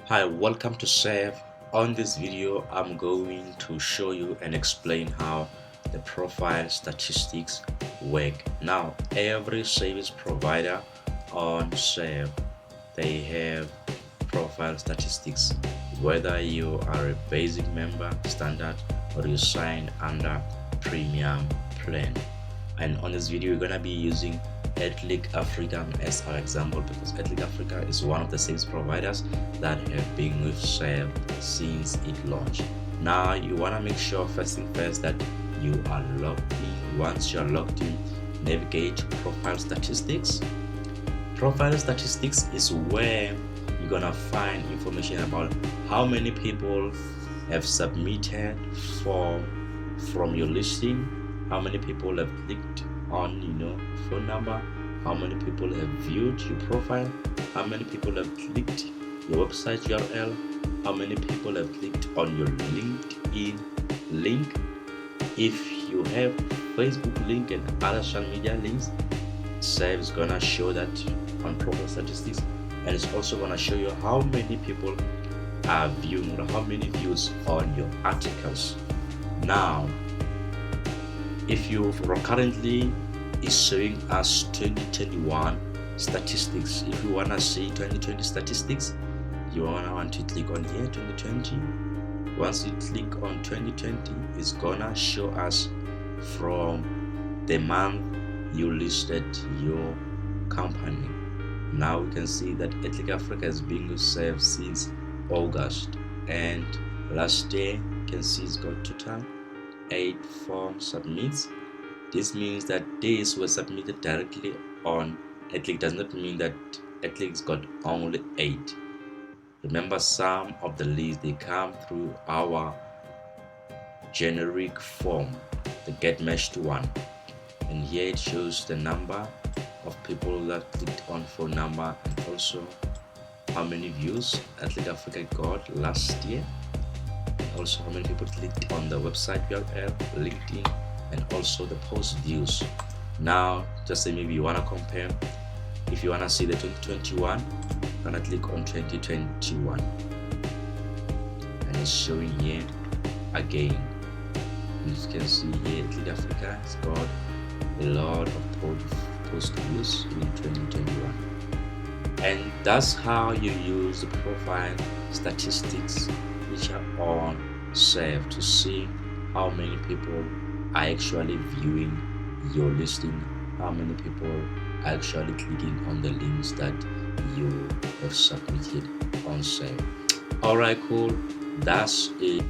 Hi, welcome to Serv. On this video, I'm going to show you and explain how the profile statistics work. Now, every service provider on Serv, they have profile statistics, whether you are a basic member, standard, or you sign under premium plan. And on this video, we're gonna be using Atlic Africa as our example because Atlic Africa is one of the service providers that have been with Serv since it launched. Now you want to make sure first thing first that you are logged in. Once you are logged in, navigate to profile statistics. Profile statistics is where you're gonna find information about how many people have submitted from your listing, how many people have clicked on phone number, how many people have viewed your profile, how many people have clicked your website URL, how many people have clicked on your LinkedIn link. If you have Facebook link and other social media links, Serv is gonna show that on profile statistics, and it's also gonna show you how many people are viewing or how many views on your articles. Now, if you currently is showing us 2021 statistics, if you wanna see 2020 statistics, you want to click on here 2020. Once you click on 2020, it's gonna show us from the month you listed your company. Now we can see that Atlic Africa has been served since August, and last year you can see it's got total 8 form submits. This means that these were submitted directly on Atlic. Does not mean that Atlic's got only 8. Remember, some of the lists they come through our generic form, the get matched one, and here it shows the number of people that clicked on phone number and also how many views Atlic Africa got last year, and also how many people clicked on the website URL, LinkedIn, and also the post views. Now, just say maybe you want to compare. If you want to see the 2021, you're going to click on 2021, and it's showing here again. As you can see here, Atlic Africa has got a lot of post views in 2021, and that's how you use the profile statistics which are on Serv to see how many people are actually viewing your listing, how many people are actually clicking on the links that you have submitted on Serv. Alright, cool, that's it.